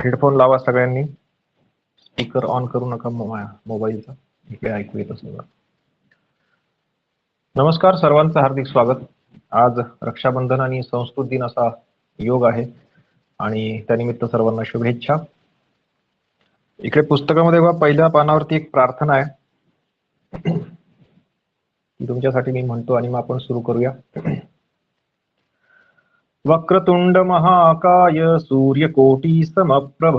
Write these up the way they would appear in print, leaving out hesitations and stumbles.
Headphone लावा सगळ्यांनी. Speaker on करू नका मोबाईलचा, इकडे ऐकू येत असेल. नमस्कार, सर्वांचं हार्दिक स्वागत. आज रक्षाबंधन आणि संस्कृत दिन असा योग आहे आणि त्यानिमित्त सर्वांना शुभेच्छा. इकडे पुस्तकामध्ये बघा, पहिल्या पानावरती एक प्रार्थना आहे, ती तुमच्यासाठी मी म्हणतो आणि मग आपण सुरू करूया. वक्रतुंड महाकाय सूर्यकोटी समप्रभ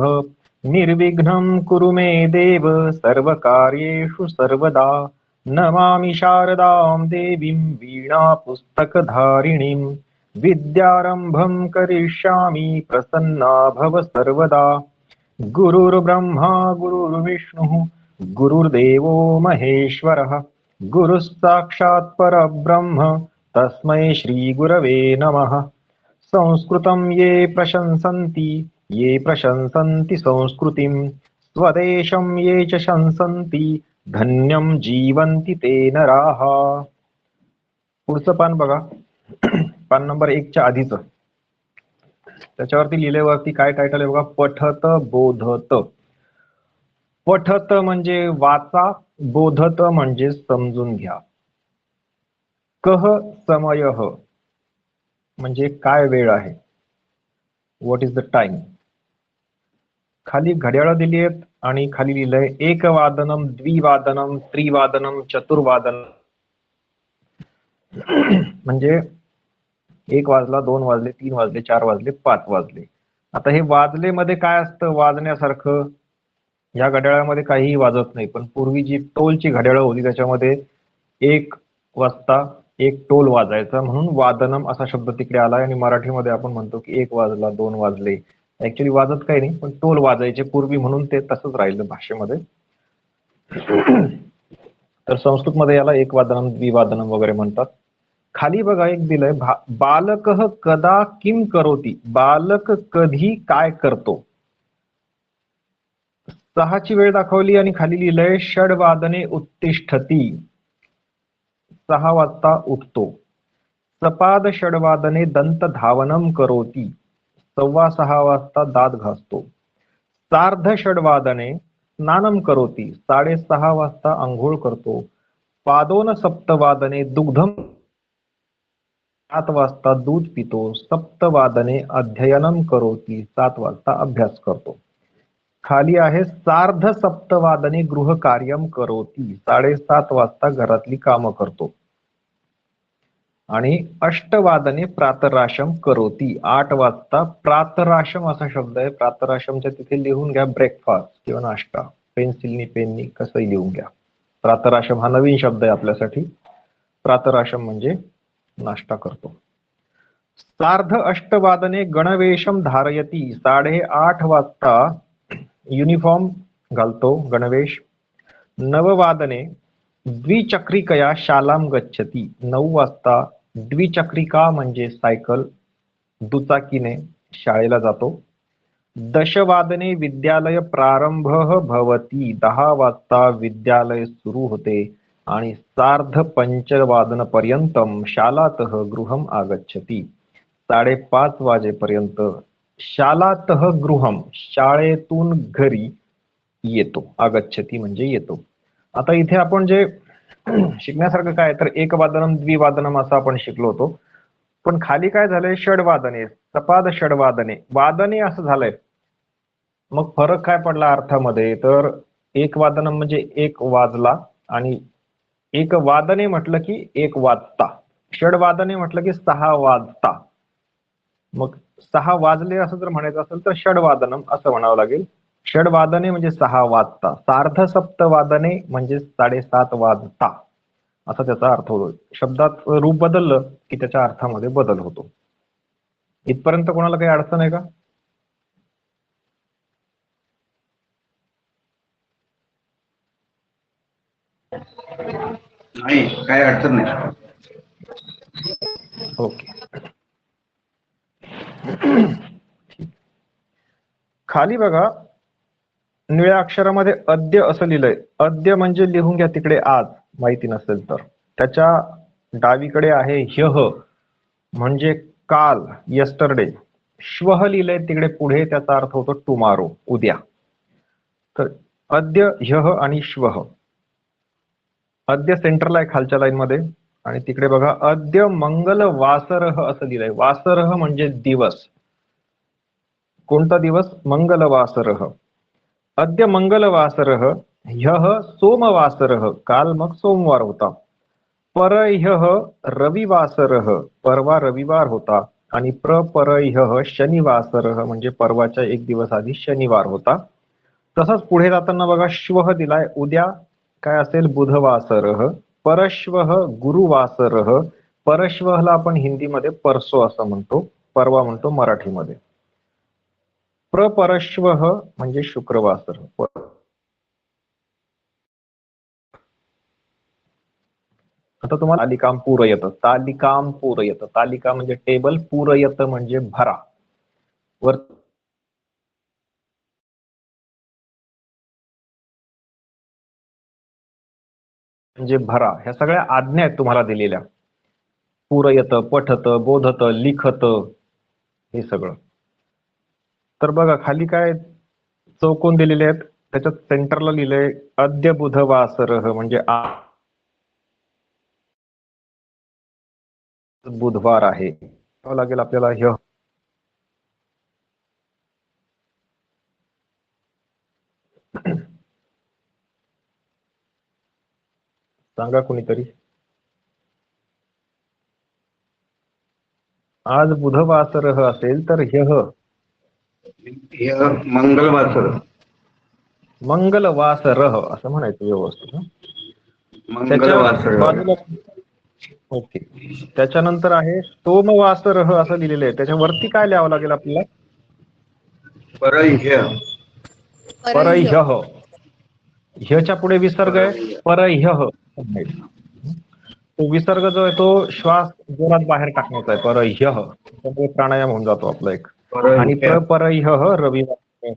निर्विघ्नं कुरु मे देव सर्वकार्येषु सर्वदा. नमामि शारदां देवीं वीणा पुस्तकधारिणीं विद्यारंभं करिष्यामि प्रसन्ना भव सर्वदा. गुरुर्ब्रह्मा गुरुर्विष्णुः गुरुर्देवो महेश्वरः गुरुस्साक्षात् परब्रह्म तस्मै श्री गुरवे नमः. संस्कृतं ये प्रशंसन्ति संस्कृतिं स्वदेशं ये च शंसन्ति धन्यं जीवन्ति ते नराः. पुढचं पान बघा, पान नंबर 1 च्या आधीच त्याच्यावरती लिहिल्यावरती काय टायटल आहे बघा, पठत बोधत. पठत म्हणजे वाचा, बोधत म्हणजे समजून घ्या. कह समयः म्हणजे काय वेळ आहे, व्हॉट इज द टाइम. खाली घड्याळ दिली आहेत आणि खाली लिहिलंय एकवादनम द्विवादनम त्रिवादनम चतुर्वादनम. म्हणजे 1 वाजला, 2 वाजले, 3 वाजले, 4 वाजले, 5 वाजले. आता हे वाजले मध्ये काय असतं वाजण्यासारखं, या घड्याळामध्ये काहीही वाजत नाही. पण पूर्वी जी टोलची घड्याळ होती त्याच्यामध्ये 1 वाजता 1 टोल वाजायचा, म्हणून वादनम असा शब्द तिकडे आलाय. आणि मराठीमध्ये आपण म्हणतो की 1 वाजला, 2 वाजले. ऍक्च्युली वाजत काही नाही, पण टोल वाजायचे पूर्वी, म्हणून ते तसंच राहिलं भाषेमध्ये. तर संस्कृतमध्ये याला एकवादनम द्विवादनम वगैरे म्हणतात. खाली बघा एक दिलंय, बालकः कदा किम करोति. बालक कधी काय करतो. 6ची वेळ दाखवली आणि खाली लिहिलंय षड्वादने उत्तिष्ठती. 6 वाजता उठतो. सपाद षड्वादने दंत धावनम करोति. 6:15 वाजता दात घासतो. सार्ध षड्वादने स्नानम करोति. 6:30 वाजता अंघोळ करतो. पादोन सप्तवादने दुग्धम. 7 वाजता दूध पितो. सप्तवादने अध्ययनम करोति. 7 वाजता अभ्यास करतो. खाली आहे सार्ध सप्तवादने गृहकार्यम करोति. 7:30 वाजता घरातली कामं करतो. आणि अष्टवादने प्रातराशम करोति. 8 वाजता प्रातराशम असा शब्द आहे, प्रातराशमच्या तिथे लिहून घ्या ब्रेकफास्ट किंवा नाश्ता. पेन्सिलनी पेननी कसंही लिहून घ्या. प्रातराशम हा नवीन शब्द आहे आपल्यासाठी. प्रातराशम म्हणजे नाश्ता करतो. सार्ध अष्टवादने गणवेशम धारयती. 8:30 वाजता युनिफॉर्म घालतो, गणवेश. 9 वादने द्विचक्रिकया शालाम गच्छती. 9 वाजता द्विचक्रिका म्हणजे सायकल, दुचाकीने शाळेला जातो. 10 वादने विद्यालय प्रारंभ भवती. 10 वाजता विद्यालय सुरू होते. आणि सार्ध पंचवादन पर्यंतम शालातः गृहम आगच्छती. 5:30 वाजेपर्यंत शालातः गृहम शाळेतून घरी येतो. आगच्छती म्हणजे येतो. आता इथे आपण जे शिकण्यासारखं काय तर एकवादनम द्विवादनम असं आपण शिकलो होतो. पण खाली काय झालंय षड्वादने, सपाद षड्वादने, वादने असं झालंय. मग फरक काय पडला अर्थामध्ये, तर एकवादनम म्हणजे 1 वाजला आणि एक वादने म्हटलं की 1 वाजता. षड्वादने म्हटलं की 6 वाजता. मग 6 वाजले असं जर म्हणायचं असेल तर षड्वादनम असं म्हणावं लागेल. षड्वादने म्हणजे 6 वाजता. सार्ध सप्तवादने म्हणजे 7:30 वाजता असा त्याचा अर्थ होतो. शब्दात रूप बदललं की त्याच्या अर्थामध्ये बदल होतो. इथपर्यंत कोणाला काही अडचण आहे का? नाही, काही अडचण नाही. ओके. खाली बघा निळ्या अक्षरामध्ये अद्य असं लिहिलंय. अद्य म्हणजे लिहून घ्या तिकडे आज, माहिती नसेल तर. त्याच्या डावीकडे आहे ह्यः म्हणजे काल, यस्टरडे. श्वः लिहिलंय तिकडे पुढे त्याचा अर्थ होतो टुमारो, उद्या. तर अद्य, ह्यः आणि श्वः. अद्य सेंटरला आहे खालच्या लाईन मध्ये, आणि तिकडे बघा अद्य मंगल वासरः असं लिहिलंय. वासरः म्हणजे दिवस. कोणता दिवस? मंगलवासरः. अद्य मंगलवासरः, ह्यः सोमवासरः, काल मग सोमवार होता. परह्यः रविवासरः, परवा रविवार होता. आणि प्रपरह्यः शनिवासरः म्हणजे परवाच्या एक दिवस आधी शनिवार होता. तसंच पुढे जाताना बघा श्वः दिलाय, उद्या काय असेल? बुधवासरः. परश्वः गुरुवासरः. परश्वहला आपण हिंदीमध्ये परसो असं म्हणतो, परवा म्हणतो मराठीमध्ये. प्रपरश्वः म्हणजे शुक्रवासरः. आता तुम्हाला तालिकाम पूरयत, तालिकाम पूरयत, तालिका म्हणजे टेबल, पूरयत म्हणजे भरा. वर म्हणजे भरा. ह्या सगळ्या आज्ञा आहेत तुम्हाला दिलेल्या. पूरयत, पठत, बोधत, लिखत, हे सगळं. तर बघा खाली काय चौकोन दिलेले आहेत, त्याच्यात सेंटरला लिहिलंय अद्य बुधवासरः म्हणजे बुधवार आहे. लागेल आपल्याला ह्य. सांगा कोणीतरी. आज बुधवासरः असेल तर ह्यः मंगलवासर. मंगलवासरः असं म्हणायचं व्यवस्थित. त्याच्या मंगलवासर. बाजूला ओके. त्याच्यानंतर आहे सोमवासरः असं लिहिलेलं आहे. त्याच्यावरती काय लिहावं लागेल आपल्याला? परह्य. परह्यः. ह्यच्या पुढे विसर्ग आहे, परह्यः. तो विसर्ग जो आहे तो श्वास जोरात बाहेर टाकण्याचा आहे, परह्यः. त्यामुळे प्राणायाम होऊन जातो आपला एक. आणि प्रपरह्यः रविवार.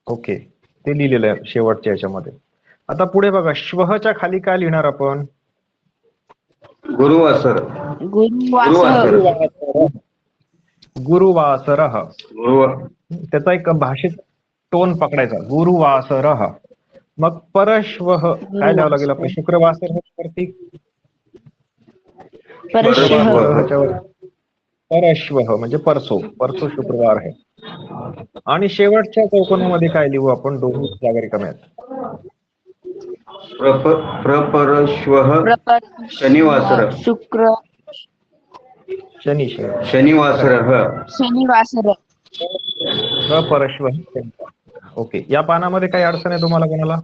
ओके, ते लिहिलेलं आहे शेवटच्या याच्यामध्ये. आता पुढे बघा श्वहच्या खाली काय लिहिणार आपण? गुरुवासर. गुरुवासरः. त्याचा एक भाषेत टोन पकडायचा, गुरुवासरः. मग परश्वः काय लिहावं लागेल आपण? शुक्रवासर वरती परश्वः म्हणजे परसो, परसो शुक्रवार आहे. आणि शेवटच्या चौकोनामध्ये काय लिहू आपण? दोन्ही जागा रिकाम्या आहेत. प्रपरश्वः शनिवासर. शुक्र शनिवासरः. प्रपरश्वः. ओके, या पानामध्ये काही अडचण आहे तुम्हाला कोणाला?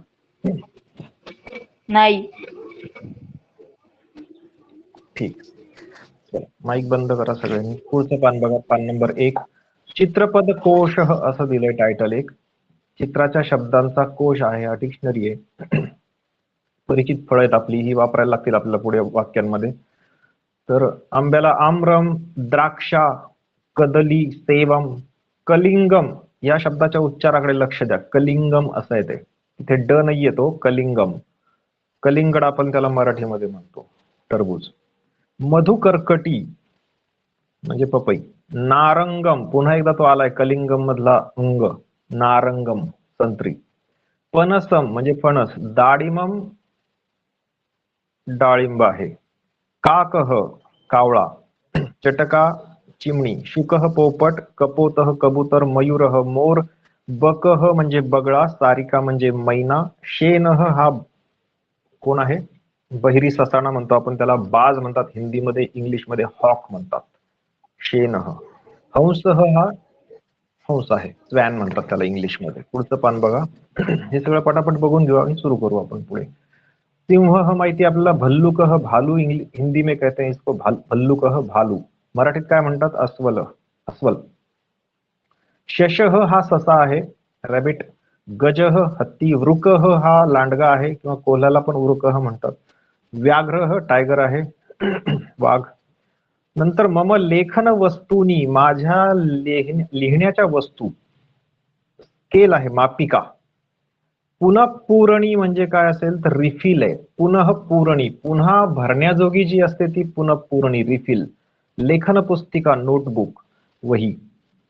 नाही. ठीक. माईक बंद करा सगळ्यांनी. पुढचं पान बघा, पान नंबर 1. चित्रपद कोश असं दिलंय टायटल. एक चित्राच्या शब्दांचा कोश आहे, हा डिक्शनरी आहे. परिचित फळं आहेत आपली, ही वापरायला लागतील आपल्याला पुढे वाक्यांमध्ये. तर आंब्याला आम्रम, द्राक्षा, कदली, सेवम, कलिंगम या शब्दाच्या उच्चाराकडे लक्ष द्या. कलिंगम असं आहे ते, तिथे ड नाही येतो, कलिंगम. कलिंगड आपण त्याला मराठीमध्ये म्हणतो, टरबूज. मधुकर्कटी म्हणजे पपई. नारंगम, पुन्हा एकदा तो आलाय कलिंगम मधला अंग, नारंगम संत्री. पनसम म्हणजे फणस. डाळिंबम डाळिंब आहे. काकह कावळा. चटका चिमणी. शुकह पोपट. कपोतः कबूतर. मयूरः मोर. बकह म्हणजे बगळा. सारिका म्हणजे मैना. शेनह हा कोण आहे? बहिरी ससाणा म्हणतो आपण त्याला, बाज म्हणतात हिंदीमध्ये, इंग्लिशमध्ये हॉक म्हणतात. शेनह. हंसह हा हंस आहे, स्वॅन म्हणतात त्याला इंग्लिशमध्ये. पुढचं पान बघा. हे सगळं पटापट बघून घेऊ आणि सुरू करू आपण पुढे. सिंह माहिती आपल्याला. भल्लुकह भालू, हिंदी में कहते हैं इसको भल्लुकह भालू. मराठीत काय म्हणतात? अस्वल, अस्वल. शशह हा ससा आहे, रॅबिट. गजह हत्ती. वृकह हा लांडगा आहे किंवा कोल्ह्याला पण वृकह म्हणतात. व्याघ्रह टायगर आहे, वाघ. नंतर मम लेखन वस्तूनी, माझ्या लिहिण्याच्या वस्तू. स्केल आहे, मापिका. पुनःपूरणी म्हणजे काय असेल तर रिफिल आहे. पुनःपूरणी, पुन्हा भरण्याजोगी जी असते ती पुनःपूरणी, रिफिल. लेखन पुस्तिका, नोटबुक, वही.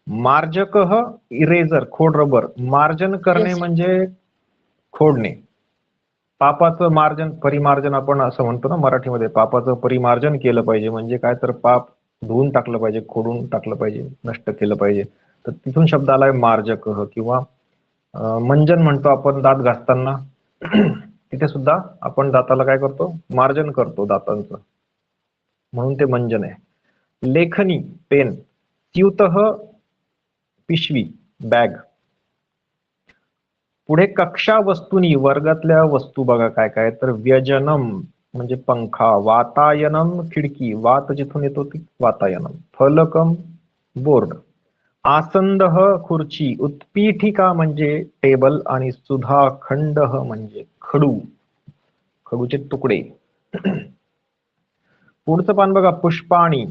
मार्जकः इरेजर, खोड रबर. मार्जन करणे Yes. म्हणजे खोडणे. पापाचं मार्जन, परिमार्जन आपण असं म्हणतो ना मराठीमध्ये. पापाचं परिमार्जन केलं पाहिजे म्हणजे काय, तर पाप धुवून टाकलं पाहिजे, खोडून टाकलं पाहिजे, नष्ट केलं पाहिजे. तर तिथून शब्द आलाय मार्जकः. किंवा मंजन म्हणतो आपण दात घासताना. तिथे सुद्धा आपण दाताला काय करतो, मार्जन करतो दातांचं, म्हणून ते मंजन आहे. लेखनी पेन. स्यूतः पिशवी, बॅग. पुढे कक्षा वस्तूनी, वर्गातल्या वस्तू बघा काय काय. तर व्यजनम म्हणजे पंखा, वातायनम खिडकी, वात जिथून येतो ती वातायनम. फलकम बोर्ड. आसंदह खुर्ची, उत्पीठिका म्हणजे टेबल, आणि सुधाखंड म्हणजे खडू, खडूचे तुकडे. पुढचं पान बघा, पुष्पाणी.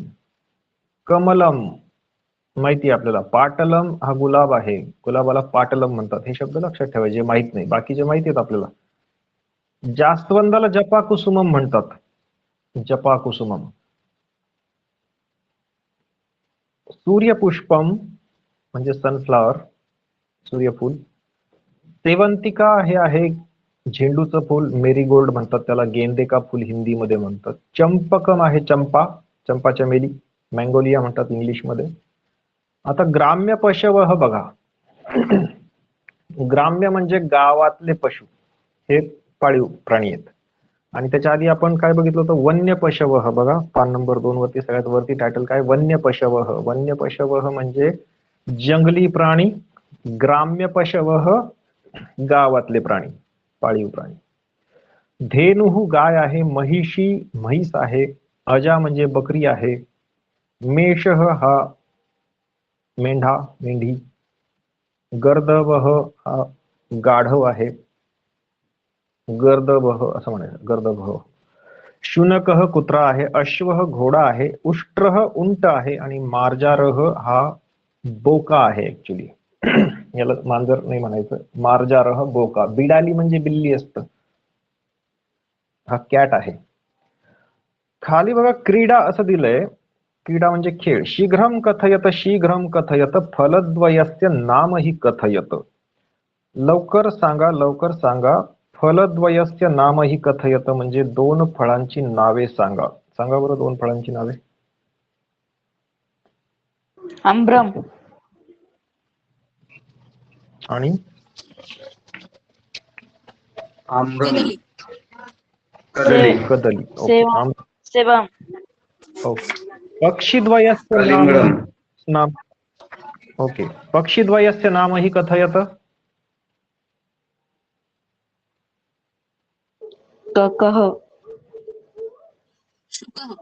कमलम माहिती आहे आपल्याला. पाटलम हा गुलाब आहे, गुलाबाला पाटलम म्हणतात. हे शब्द लक्षात ठेवायचे, माहित नाही, बाकीचे माहिती आहेत आपल्याला. जास्वंदाला जपाकुसुमम म्हणतात, जपाकुसुमम. सूर्यपुष्पम म्हणजे सनफ्लावर, सूर्यफूल. सेवंतिका हे आहे झेंडूचं फूल, मेरीगोल्ड म्हणतात त्याला, गेंदे का फूल हिंदीमध्ये म्हणतात. चंपकम आहे चंपा, चंपा चमेली, मँगोलिया म्हणतात इंग्लिशमध्ये. आता ग्राम्य पशवः बघा. ग्राम्य म्हणजे गावातले पशु, हे पाळीव प्राणी आहेत. आणि त्याच्या आधी आपण काय बघितलं होतं, वन्य पशवः. बघा पान नंबर 2 वरती सगळ्यात वरती टायटल काय, वन्य पशवः. वन्य पशवः म्हणजे जंगली प्राणी, ग्राम्य पशवः गावातले प्राणी, पाळीव प्राणी. धेनुः गाय आहे, महिषी म्हैस आहे, अजा म्हणजे बकरी आहे, मेषः हा मेंढा, मेंढी, गर्दभः हा गाढव आहे, गर्दभः असं म्हणायचं, गर्दभः. शुनकः कुत्रा आहे, अश्वः घोडा आहे, उष्ट्रः उंट आहे, आणि मार्जारः हा बोका आहे. ऍक्च्युली याला मांजर नाही म्हणायचं, मार्जारः बोका. बिडाली म्हणजे बिल्ली असतं, हा कॅट आहे. खाली बघा क्रीडा असं दिलंय, क्रीडा म्हणजे खेळ. शीघ्रम कथयत, शीघ्रम कथयत, फलद्वयस्य नाम ही कथयत. लवकर सांगा, लवकर सांगा, फलद्वयस्य नाम ही कथयत म्हणजे दोन फळांची नावे सांगा. सांगा बरं दोन फळांची नावे. आम्रम. आणि आम्रम, कदली. कदली, कदली. ओके. सेवम. सेवम. ओके. पक्षीद्वयस्य कलिंगडम, नाम. ओके. पक्षीद्वयस्य नाम ही कथयत. ककः.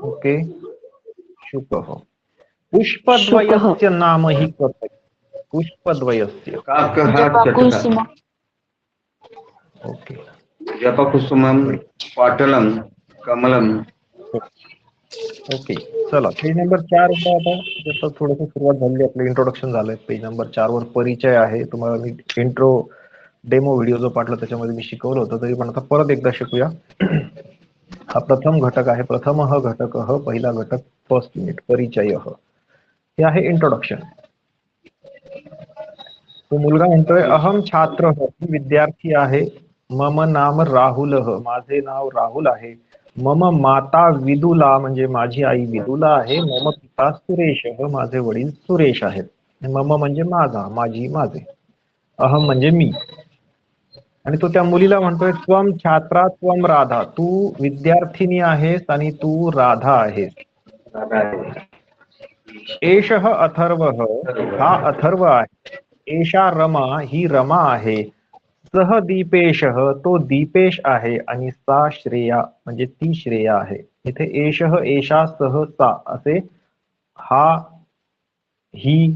ओके. शुकः. पुष्पद्वयस्य नाम ही कथयत. पुष्पद्वयस्य. काकः जपाकुसुम. ओके. जपकुसुमम, पाटलम, कमलम. ओके. चला पेज नंबर 4 वर आता जसं थोडंसं सुरुवात झाली, आपलं इंट्रोडक्शन झालंय. पेज नंबर 4 वर परिचय आहे. तुम्हाला मी इंट्रो डेमो व्हिडिओ जो पाठला त्याच्यामध्ये मी शिकवलं होतं, तरी पण आता परत एकदा शिकूया. हा प्रथम घटक आहे. प्रथम घटक, पहिला घटक, फर्स्ट युनिट, परिचय. हे आहे इंट्रोडक्शन. तो मुलगा म्हणतोय, अहम छात्र, मी विद्यार्थी आहे. मम नाम राहुल, माझे नाव राहुल आहे. मम माता विदुला म्हणजे माझी आई विदुला आहे. मम पिता सुरेश, माझे वडील सुरेश आहेत. मम म्हणजे माझा, माझी, माझे. अहम म्हणजे मी. आणि तो त्या मुलीला म्हणतोय, त्वम छात्रा त्वम राधा, तू विद्यार्थिनी आहेस आणि तू राधा आहेस. एषः अथर्वः, हा अथर्व आहे. एषा रमा, ही रमा आहे. सह दीपेशः, तो दीपेश आहे. आणि सा श्रेया म्हणजे ती श्रेया आहे. इथे एषः, एषा, सह, सा असे हा, ही,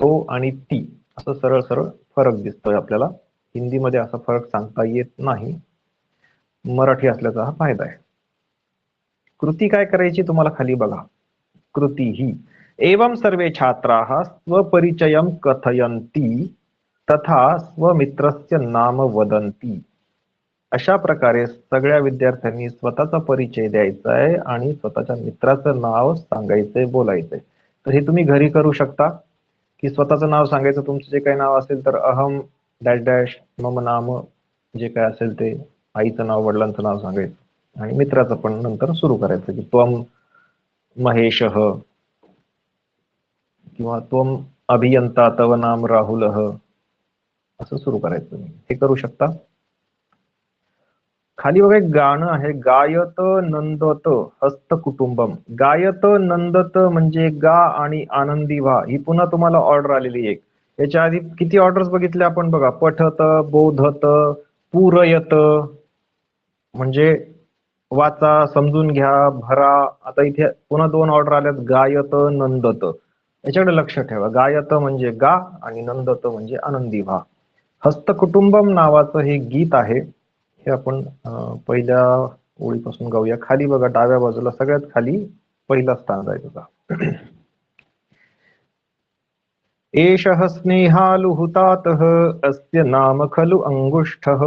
तो आणि ती असं सरळ सरळ फरक दिसतोय आपल्याला. हिंदीमध्ये असा फरक सांगता येत नाही, मराठी असल्याचा हा फायदा आहे. कृती काय करायची तुम्हाला खाली बघा. कृती ही, एवं सर्वे छात्राः स्वपरिचयं कथयन्ति तथा स्वमित्रस्य नाम वदन्ति. अशा प्रकारे सगळ्या विद्यार्थ्यांनी स्वतःचा परिचय द्यायचा आहे आणि स्वतःच्या मित्राचं नाव सांगायचंय, बोलायचंय. तर हे तुम्ही घरी करू शकता की स्वतःचं नाव सांगायचं, तुमचं जे काही नाव असेल तर अहम डॅश डॅश मम नाम, जे काय असेल ते, आईचं नाव वडिलांचं नाव सांगायचं आणि मित्राचं पण नंतर सुरू करायचं की त्वम महेशः किंवा त्वम अभियंता तव नाम राहुलः, असं सुरू करायचं. हे करू शकता. खाली बघा एक गाणं आहे, गायत नंदत हस्त कुटुंबम. गायत नंदत म्हणजे गा आणि आनंदी व्हा, ही पुन्हा तुम्हाला ऑर्डर आलेली एक. याच्या आधी किती ऑर्डर्स बघितले आपण बघा, पठत, बोधत, पूरयत म्हणजे वाचा, समजून घ्या, भरा. आता इथे पुन्हा 2 ऑर्डर आल्यात, गायत नंदत. याच्याकडे लक्ष ठेवा, गायत म्हणजे गा आणि नंदत म्हणजे आनंदी व्हा. हस्तकुटुंबम नावाचं हे गीत आहे, हे आपण पहिल्या ओळीपासून गाऊया. खाली बघा डाव्या बाजूला सगळ्यात खाली पहिला स्थान जायचं होता. एषः स्नेहालुहुतातः अस्य नाम खलु अंगुष्ठः,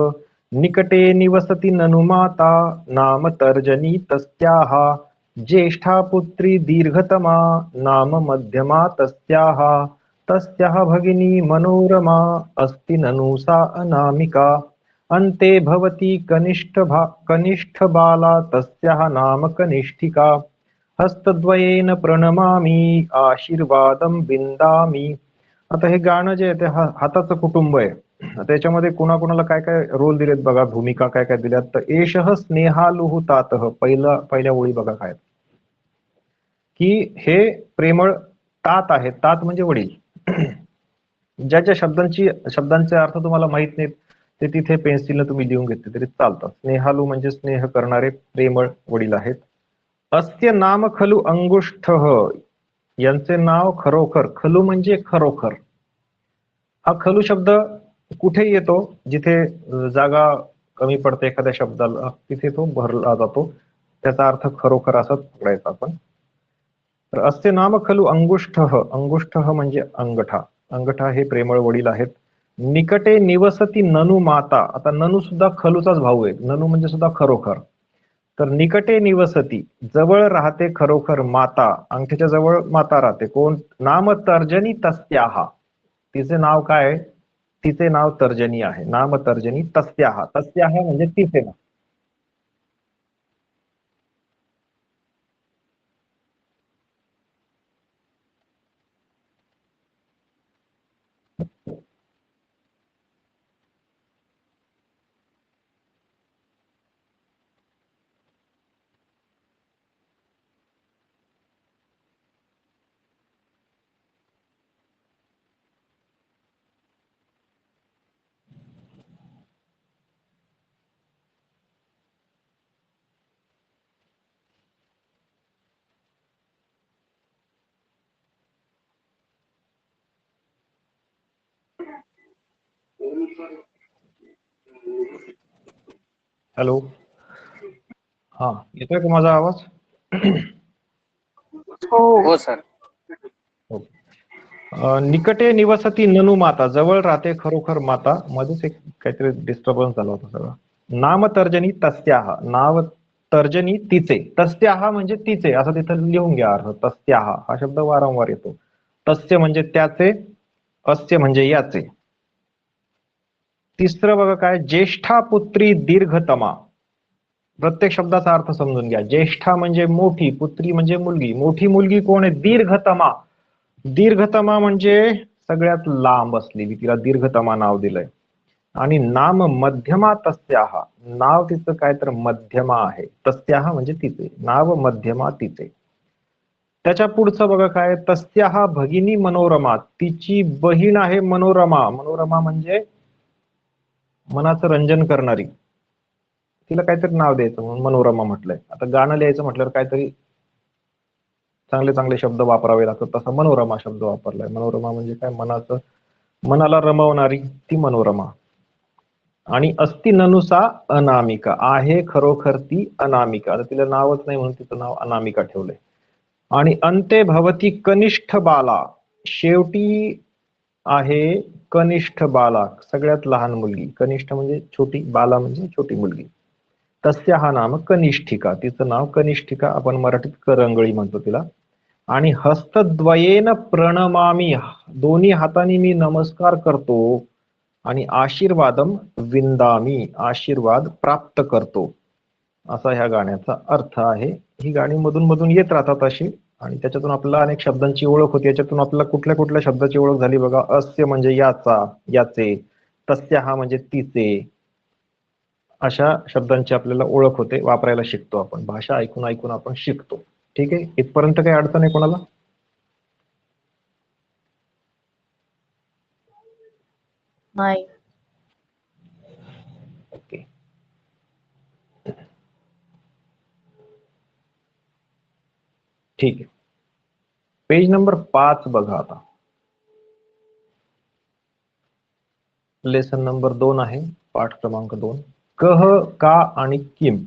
निकटे निवसति ननु माता नाम तर्जनी तस्याः, ज्येष्ठा पुत्री दीर्घतमा नाम मध्यमा तस्याः, तस्याः भगिनी मनोरमा अस्ति ननु सा अनामिका, अन्ते भवति कनिष्ठ बाला तस्याः नाम कनिष्ठिका, हस्तद्वयेन प्रणमामि आशीर्वादं विंदामि. आता हे गाणं जे आहे ते हाताचं कुटुंब आहे. त्याच्यामध्ये कोणाकोणाला काय काय रोल दिलेत बघा, भूमिका काय काय दिल्यात. तर एषः स्नेहालुहुतातः, पहिल्या ओळी बघा काय, की हे प्रेमळ तात आहे. तात म्हणजे वडील. ज्या ज्या शब्दांचे अर्थ तुम्हाला माहित नाहीत ते तिथे पेन्सिलने तुम्ही लिहून घेतले तरी चालतं. स्नेहालू म्हणजे स्नेह करणारे प्रेमळ वडील आहेत. अस्य नाम खलु अंगुष्ठः, यांचे नाव खरोखर. खलू म्हणजे खरोखर. हा खलू शब्द कुठे येतो, जिथे जागा कमी पडते एखाद्या शब्दाला, तिथे तो भरला जातो. त्याचा अर्थ खरोखर असा पकडायचा आपण. तर अस्य नाम खलु अंगुष्ठः, अंगुष्ठः म्हणजे अंगठा. अंगठा हे प्रेमळ वडील आहेत. निकटे निवसती ननु माता, आता ननु सुद्धा खलूचाच भाऊ आहे. ननु म्हणजे सुद्धा खरोखर. तर निकटे निवसती, जवळ राहते खरोखर माता, अंगठीच्या जवळ माता राहते. कोण? नाम तर्जनी तस्याहा, तिचे नाव काय? तिचे नाव तर्जनी आहे. नाम तर्जनी तस्याहा, तस्याहा म्हणजे तिचे नाव. हॅलो, हा येतोय का माझा आवाज? हो सर. निकटे निवसती ननु माता, जवळ राहते खरोखर माता. मध्येच एक काहीतरी डिस्टर्बन्स झाला होता सगळं. नाम तर्जनी तस्याहा, नाव तर्जनी तिचे, तस्याहा म्हणजे तिचे, असं तिथं लिहून घ्या अर्थ. तस्याहा हा शब्द वारंवार येतो. तस्य म्हणजे त्याचे, अस्य म्हणजे याचे. तिसरं बघा काय, ज्येष्ठा पुत्री दीर्घतमा. प्रत्येक शब्दाचा अर्थ समजून घ्या. ज्येष्ठा म्हणजे मोठी, पुत्री म्हणजे मुलगी. मोठी मुलगी कोण आहे? दीर्घतमा. दीर्घतमा म्हणजे सगळ्यात लांब असलेली, तिला दीर्घतमा नाव दिलंय. आणि नाम मध्यमा तस्याहा, नाव तिचं काय तर मध्यमा आहे. तस्याहा म्हणजे तिचे नाव, मध्यमा तिचे. त्याच्या पुढचं बघा काय, तस्याहा भगिनी मनोरमा, तिची बहीण आहे मनोरमा. मनोरमा म्हणजे मनाचं रंजन करणारी. तिला काहीतरी नाव द्यायचं म्हणून मनोरमा म्हटलंय. आता गाणं लिहायचं म्हटल्यावर काहीतरी चांगले चांगले शब्द वापरावे लागतात, तसा मनोरमा शब्द वापरलाय. मनोरमा म्हणजे काय, मनाला रमवणारी ती मनोरमा. आणि अस्ति ननुसा अनामिका, आहे खरोखर ती अनामिका. आता तिला नावच नाही म्हणून तिचं नाव अनामिका ठेवलंय. आणि अंते भवती कनिष्ठ बाला, शेवटी आहे कनिष्ठ बाला, सगळ्यात लहान मुलगी. कनिष्ठ म्हणजे छोटी, बाला म्हणजे छोटी मुलगी. तस्या हा नाम कनिष्ठिका, तिचं नाव कनिष्ठिका, आपण मराठीत करंगळी म्हणतो तिला. आणि हस्तद्वयेन प्रणमामी, दोन्ही हातांनी मी नमस्कार करतो. आणि आशीर्वादम विंदामी, आशीर्वाद प्राप्त करतो. असा ह्या गाण्याचा अर्थ आहे. ही गाणी मधून मधून येत राहतात अशी, आणि त्याच्यातून आपल्याला अनेक शब्दांची ओळख होती. याच्यातून आपल्याला कुठल्या कुठल्या शब्दाची ओळख झाली बघा. अस्य म्हणजे याचा, याचे. तस्य हा म्हणजे तिचे. अशा शब्दांची आपल्याला ओळख होते, वापरायला शिकतो आपण. भाषा ऐकून ऐकून आपण शिकतो. ठीक आहे, इथपर्यंत काही अडचण आहे कोणाला? नाही. ओके. ठीक आहे, पेज नंबर 5 बघा आता. लेसन नंबर 2 आहे, पाठ क्रमांक 2. कह, का आणि किम.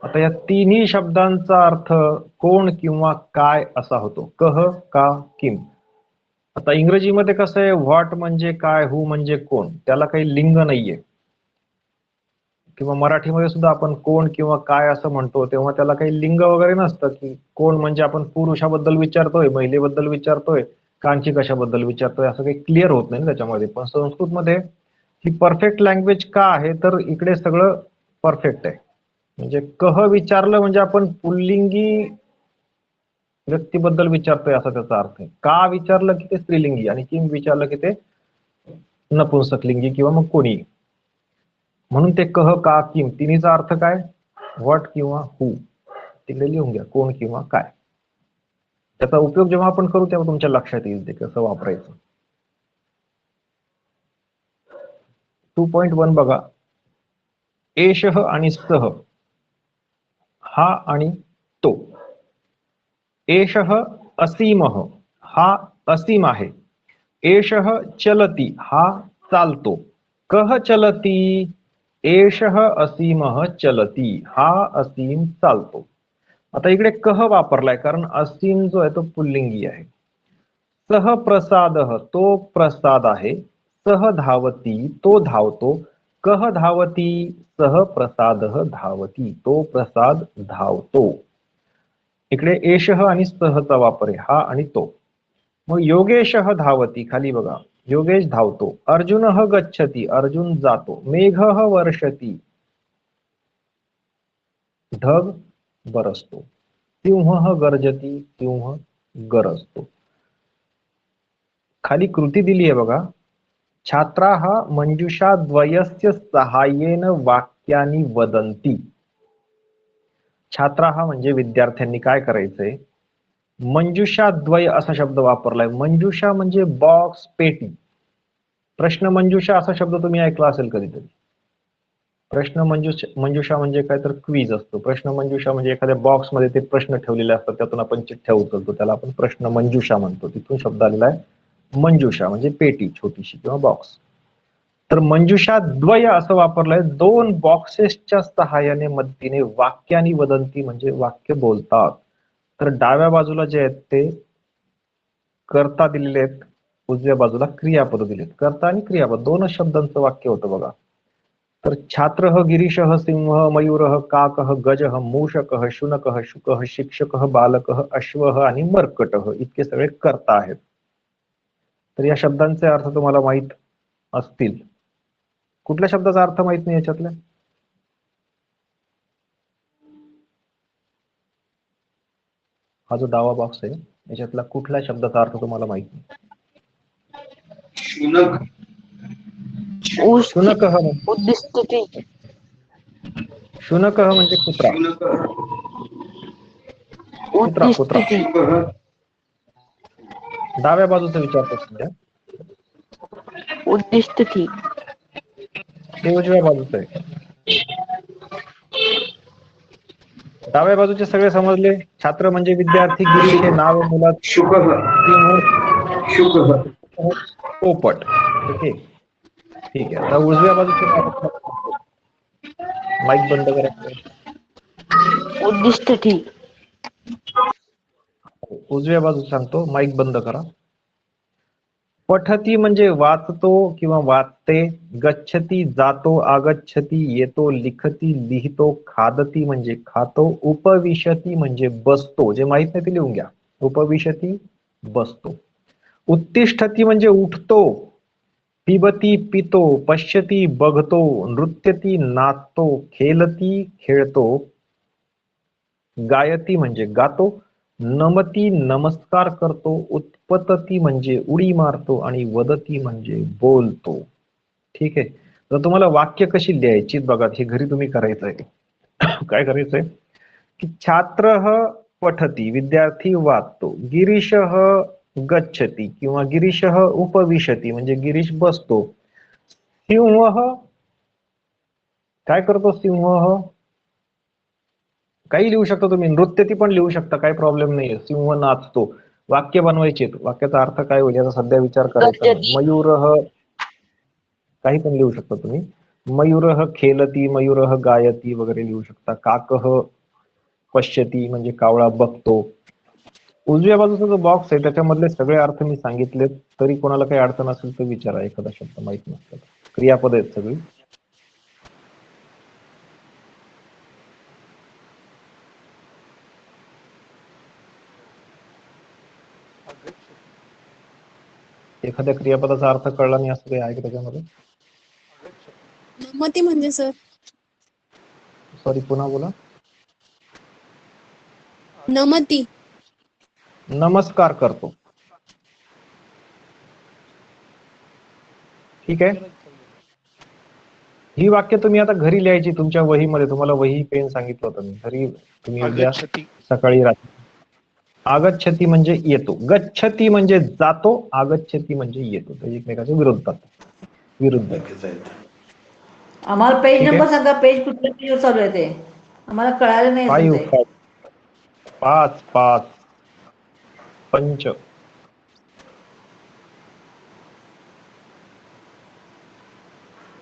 आता या तिन्ही शब्दांचा अर्थ कोण किंवा काय असा होतो. कह, का, किम. आता इंग्रजीमध्ये कसं आहे, व्हॉट म्हणजे काय, हु म्हणजे कोण, त्याला काही लिंग नाहीये. किंवा मराठीमध्ये सुद्धा आपण कोण किंवा काय असं म्हणतो तेव्हा त्याला काही लिंग वगैरे नसतं, की कोण म्हणजे आपण पुरुषाबद्दल विचारतोय, महिलेबद्दल विचारतोय, का आणखी कशाबद्दल विचारतोय, असं काही क्लिअर होत नाही त्याच्यामध्ये. पण संस्कृतमध्ये ही परफेक्ट लँग्वेज का आहे, तर इकडे सगळं परफेक्ट आहे. म्हणजे कह विचारलं म्हणजे आपण पुल्लिंगी व्यक्तीबद्दल विचारतोय असा त्याचा अर्थ आहे. का विचारलं की ते स्त्रीलिंगी, आणि किम विचारलं की ते नपुंसकलिंगी किंवा मग कोणी. म्हणून ते कह, का, किम तिन्हीचा अर्थ काय, व्हॉट किंवा हु. तिकडे लिहून घ्या, कोण किंवा काय. त्याचा उपयोग जेव्हा आपण करू तेव्हा तुमच्या लक्षात येईल ते कसं वापरायचं. 2.1 बघा. एषः आणि सह, हा आणि तो. एषः असीमः, हा असीम आहे. एषः चलति, हा चालतो. कः चलति, एषः असीमः चलति, हा असीम चालतो. आता इकडे कह वापरलाय कारण असीम जो आहे तो पुल्लिंगी आहे. सह प्रसादः, तो प्रसाद आहे. सह धावती, तो धावतो. कह धावती, सह प्रसादः धावती, तो प्रसाद धावतो. इकडे एषः आणि सहचा वापर आहे, हा आणि तो. मग योगेशः धावती, खाली बघा, योगेश धावतो. अर्जुनः गच्छति, अर्जुन जातो. मेघः वर्षति, ढग बरसतो. सिंहः गर्जति, सिंह गरजतो. खाली कृती दिली आहे बघा. छात्राः मंजुषा द्वयस्य सहाय्येन वाक्यानि वदन्ति. छात्राः म्हणजे विद्यार्थ्यांनी काय करायचंय, मंजुषा द्वय असा शब्द वापरलाय. मंजुषा म्हणजे बॉक्स, पेटी. प्रश्न मंजुषा असा शब्द तुम्ही ऐकला असेल कधीतरी. प्रश्न मंजुषा म्हणजे काय, तर क्वीज असतो. प्रश्न मंजुषा म्हणजे एखाद्या बॉक्स मध्ये ते प्रश्न ठेवलेले असतात, त्यातून आपण चिठ्ठ्या उचलतो, त्याला आपण प्रश्न मंजुषा म्हणतो. तिथून शब्द आलेला आहे मंजुषा, म्हणजे पेटी छोटीशी किंवा बॉक्स. तर मंजुषा द्वय असं वापरलंय. दोन बॉक्सेसच्या सहाय्याने मदतीने वाक्यानी वदंती म्हणजे वाक्य बोलतात. तर डाव्या बाजूला जे आहेत ते कर्ता दिलेले आहेत, उजव्या बाजूला क्रियापद दिलेत. कर्ता आणि क्रियापद दोनच शब्दांचं वाक्य होतं बघा. तर छात्रः, गिरीशः, सिंहः, मयूरः, काकः, गजः, मूषकः, शुनकः, शुकः, शिक्षकः, बालकः, अश्वः आणि मर्कटः, इतके सगळे कर्ता आहेत. तर या शब्दांचे अर्थ तुम्हाला माहित असतील. कुठल्या शब्दाचा अर्थ माहित नाही याच्यातल्या? हा जो डावा बॉक्स आहे याच्यातला कुठल्या शब्दाचा अर्थ तुम्हाला माहित नाही? शुनक. शुनकः, उद्दिष्टते. शुनकः म्हणजे कुत्रा. शुनक. कुत्रा कुत्रा. उद्दिष्टते. शुकः. डाव्या बाजूचा विचारतो सध्या, उद्दिष्टते. ते उजव्या बाजूचं आहे. डाव्या बाजूचे सगळे समजले. छात्र म्हणजे विद्यार्थी, गिरीश हे नाव मुलात, शुकः. सिंह शुकः. पोपट. ओके, ठीक आहे. आता उजव्या बाजूचे माईक बंद करा. उद्दिष्टते. उजव्या बाजू सांगतो, माईक बंद करा. पठती म्हणजे वाचतो किंवा वाचते. गच्छती जातो, आगच्छती येतो, लिखती लिहितो, खादती म्हणजे खातो, उपविशती म्हणजे बसतो. जे माहित नाही ते लिहून घ्या. उपविशती बसतो. उत्तिष्ठती म्हणजे उठतो. पिबती पितो. पश्यती बघतो. नृत्यती नाचतो. खेलती खेळतो. गायती म्हणजे गातो. नमती नमस्कार करतो. उत्पतती म्हणजे उडी मारतो. आणि वदती म्हणजे बोलतो. ठीक आहे. तर तुम्हाला वाक्य कशी लिहायची बघा, हे घरी तुम्ही करायचंय. काय करायचंय की छात्र पठती, विद्यार्थी वाचतो. गिरीश गच्छती किंवा गिरीश उपविशती म्हणजे गिरीश बसतो. सिंह काय करतो? सिंह काही लिहू शकता तुम्ही. नृत्यती पण लिहू शकता, काही प्रॉब्लेम नाहीये. सिंह नाचतो. वाक्य बनवायचे. वाक्याचा अर्थ काय होईल याचा सध्या विचार करायचा नाही. गच्छति. मयूर काही पण लिहू शकता तुम्ही. मयूर खेलती, मयूर गायती वगैरे लिहू शकता. काक पश्यती म्हणजे कावळा बघतो. उजव्या बाजूचा जो बॉक्स आहे त्याच्यामधले सगळे अर्थ मी सांगितले. तरी कोणाला काही अडचण असेल तर विचारा. एखादा शब्द माहित नसला. क्रियापद आहेत सगळी. एखाद्या क्रियापदाचा अर्थ कळला नाही असं काही आहे का त्याच्यामध्ये? नमती म्हणजे सर सॉरी, पुन्हा बोला. नमती नमस्कार करतो. ठीक आहे. ही वाक्य तुम्ही आता घरी लिहायची तुमच्या वहीमध्ये. तुम्हाला वही पेन सांगितलं होतं मी. घरी तुम्ही उद्या सकाळी रात्री. आगच्छती म्हणजे येतो. गच्छती म्हणजे जातो. आगच्छती म्हणजे येतो. ते एकमेकाच्या विरुद्ध. आम्हाला पेज ठीक आहे. नंबर सांगा. पेज कुठल्या पेजवर चालू आहे ते आम्हाला कळालं नाही अजून ते. 5 5 पंच.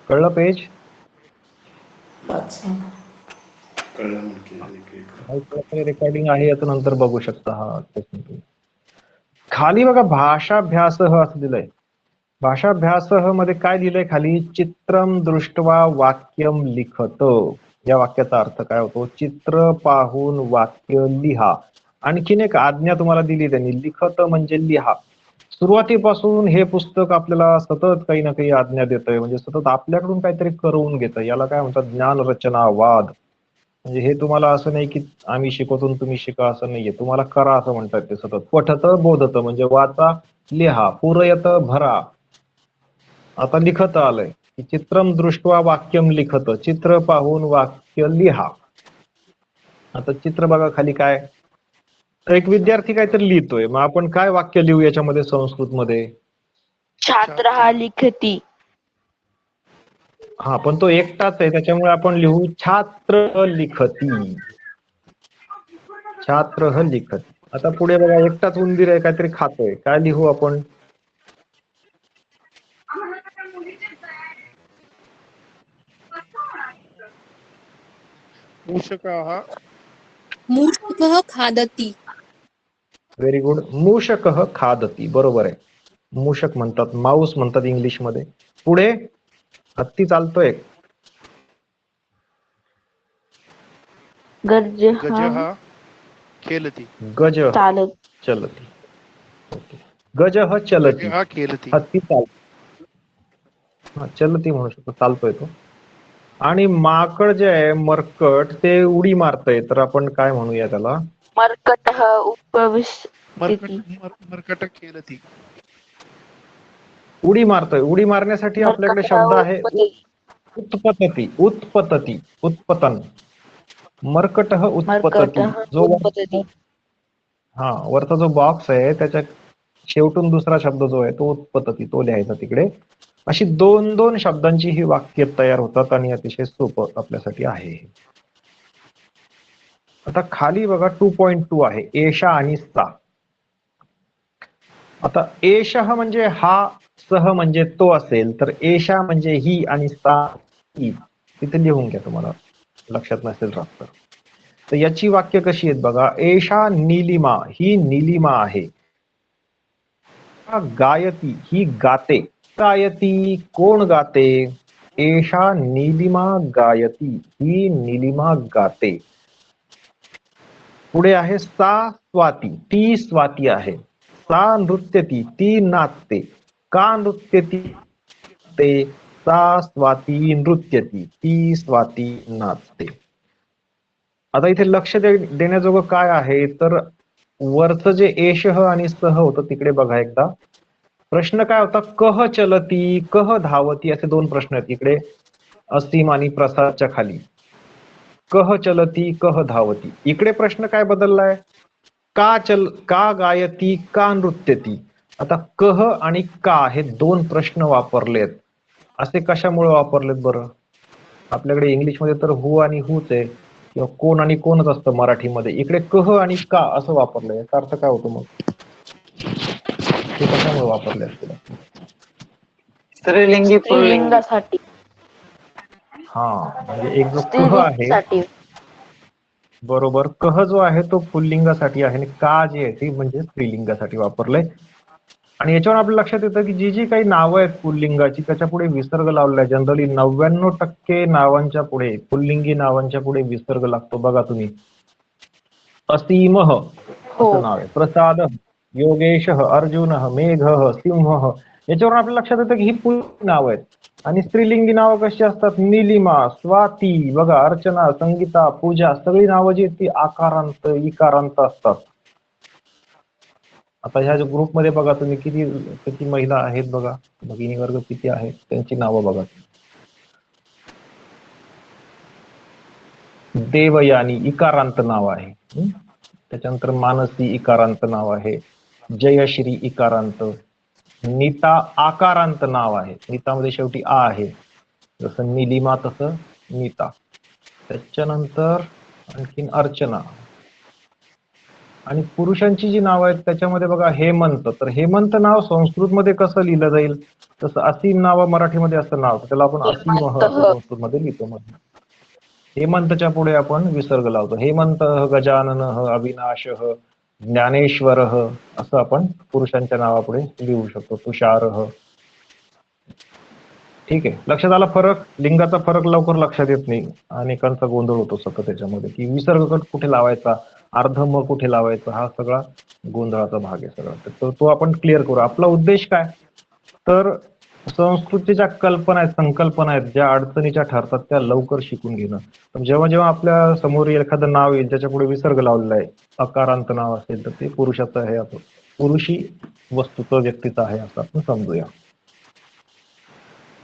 कळलं पेज? रेकॉर्डिंग आहे याचं नंतर बघू शकता. हा खाली बघा भाषाभ्यास असं दिलंय. भाषाभ्यास मध्ये काय दिलंय खाली? चित्रम दृष्ट्वा वाक्यम लिखत. या वाक्याचा अर्थ काय होतो? चित्र पाहून वाक्य लिहा. आणखीन एक आज्ञा तुम्हाला दिली त्यांनी, लिखत म्हणजे लिहा. सुरुवातीपासून हे पुस्तक आपल्याला सतत काही ना काही आज्ञा देतंय. म्हणजे सतत आपल्याकडून काहीतरी करवून घेतं. याला काय म्हणतात? ज्ञान रचनावाद. म्हणजे हे तुम्हाला असं नाही की आम्ही शिकवतो तुम्ही शिका असं नाहीये. तुम्हाला करा असं म्हणतात ते सतत. पठत बोधत म्हणजे वाचा लिहा. पूरयत भरा. आता लिखत आलंय की चित्रम दृष्ट्वा वाक्यम लिखत. चित्र पाहून वाक्य लिहा. आता चित्र बघा खाली काय? एक विद्यार्थी काहीतरी लिहितोय. मग आपण काय वाक्य लिहू याच्यामध्ये संस्कृत मध्ये? छात्रः लिखति. हा, पण तो एकटाच आहे त्याच्यामुळे आपण लिहू छात्र लिखती. छात्र लिखती. आता पुढे बघा एकटाच उंदीर आहे काहीतरी खातोय. काय लिहू आपण? मूषकः खादती. Very good. मूषकः खादती. बरोबर आहे. मूषक म्हणतात, माऊस म्हणतात इंग्लिश मध्ये. पुढे हत्ती चालतोय. गजः खेलति. गज चालत. चलती. गजः चलती. खेलति. हत्ती चालतो. हा, चलती म्हणू शकतो, चालतोय तो. आणि माकड जे आहे मरकट ते उडी मारतय. तर आपण काय म्हणूया त्याला? मर्कटः उपविशति. मर्कट खेलति. उडी मारतोय. उडी मारण्यासाठी आपल्याकडे मर्कटः शब्द आहे उत्पतति. उत्पतती. उत्पतन. मर्कटः उत्पतती. मर्कटः जो उत्पतति. हा वरचा जो बॉक्स आहे त्याच्या शेवटून दुसरा शब्द जो आहे तो उत्पतती, तो लिहायचा तिकडे. अशी 2-2 शब्दांची ही वाक्य तयार होतात आणि अतिशय सोपं आपल्यासाठी आहे. आता खाली बघा 2.2 आहे एषा आणि सा. आता एषः म्हणजे हा, सह म्हणजे तो असेल, तर एषा म्हणजे ही आणि सा ही. तिथे लिहून घ्या, तुम्हाला लक्षात नसेल राहत तर. याची वाक्य कशी आहेत बघा. एषा नीलिमा, ही नीलिमा आहे. गायती, ही गाते. गायती, कोण गाते? एषा नीलिमा गायती, ही नीलिमा गाते. पुढे आहे सा स्वाती, ती स्वाती आहे. सा नृत्यती, ती नाचते. का नृत्यती ते? सा स्वाती नृत्यती, ती स्वाती नाचते. आता इथे लक्ष देण्याजोगं काय आहे तर वरचं जे एशह आणि सह होतं तिकडे बघा एकदा. प्रश्न काय होता? कह चलती, कह धावती असे दोन प्रश्न आहेत इकडे असीम आणि प्रसादच्या खाली. कह चलती, कह धावती. इकडे प्रश्न काय बदललाय? का गायती, का नृत्यती. आता कह आणि का हे दोन प्रश्न वापरलेत. असे कशामुळे वापरलेत बरं? आपल्याकडे इंग्लिशमध्ये तर हु आणि हुच आहे किंवा कोण आणि कोणच असतं मराठीमध्ये. इकडे कह आणि का असं वापरलंय. याचा अर्थ काय होतो मग? ते कशामुळे वापरले असतील? स्त्रीलिंगी स्त्रीलिंगासाठी. हा, म्हणजे एक जो कह आहे स्त्रीलिंगासाठी. बरोबर, कह जो आहे तो पुल्लिंगासाठी आहे आणि का जी आहे ती म्हणजे स्त्रीलिंगासाठी वापरलंय. आणि याच्यावर आपल्या लक्षात येतं की जी जी काही नावं आहेत पुल्लिंगाची त्याच्या पुढे विसर्ग लावलाय. जनरली 99% नावांच्या पुढे, पुल्लिंगी नावांच्या पुढे विसर्ग लागतो. बघा तुम्ही, असीम असं नाव आहे, प्रसाद, योगेश, अर्जुन, मेघ, सिंह. याच्यावरून आपल्या लक्षात येतं की ही पुल्लिंगी नाव आहेत. आणि स्त्रीलिंगी नावं कशी असतात? निलिमा, स्वाती, बघा, अर्चना, संगीता, पूजा, सगळी नावं जी आहेत ती आकारांत, इकारांत असतात. आता ह्या ग्रुपमध्ये बघा तुम्ही किती किती महिला आहेत बघा, भगिनी वर्ग किती आहेत त्यांची नावं बघा. देवयानी इकारांत नाव आहे. त्याच्यानंतर मानसी इकारांत नाव आहे. जयश्री इकारांत. नीता आकारांत नाव आहे. नीतामध्ये शेवटी आ आहे. जसं निलिमा तसं नीता. त्याच्यानंतर आणखीन अर्चना. आणि पुरुषांची जी नाव आहेत त्याच्यामध्ये बघा हेमंत. तर हेमंत नाव संस्कृतमध्ये कसं लिहिलं जाईल? तसं असीम नाव मराठीमध्ये असं नाव, त्याला आपण असीम असं संस्कृतमध्ये लिहितो. मग हेमंतच्या पुढे आपण विसर्ग लावतो. हेमंत, गजानन, अविनाश, ज्ञानेश्वर असं आपण पुरुषांच्या नावापुढे लिहू शकतो. तुषार. ठीक आहे, लक्षात आला फरक? लिंगाचा फरक लवकर लक्षात येत नाही, अनेकांचा गोंधळ होतो सतत त्याच्यामध्ये की विसर्ग कुठे लावायचा, अर्ध म कुठे लावायचा, हा सगळा गोंधळाचा भाग आहे सगळा. तर तो आपण क्लिअर करू. आपला उद्देश काय तर संस्कृतीच्या कल्पना आहेत, संकल्पना आहेत ज्या अडचणीच्या ठरतात त्या लवकर शिकून घेणं. जेव्हा जेव्हा आपल्या समोर एखादं नाव येईल त्याच्या पुढे विसर्ग लावलेला आहे, अकारांत नाव असेल तर ते पुरुषाचं आहे, असं पुरुषी वस्तूचं, व्यक्तीचं आहे असं आपण समजूया.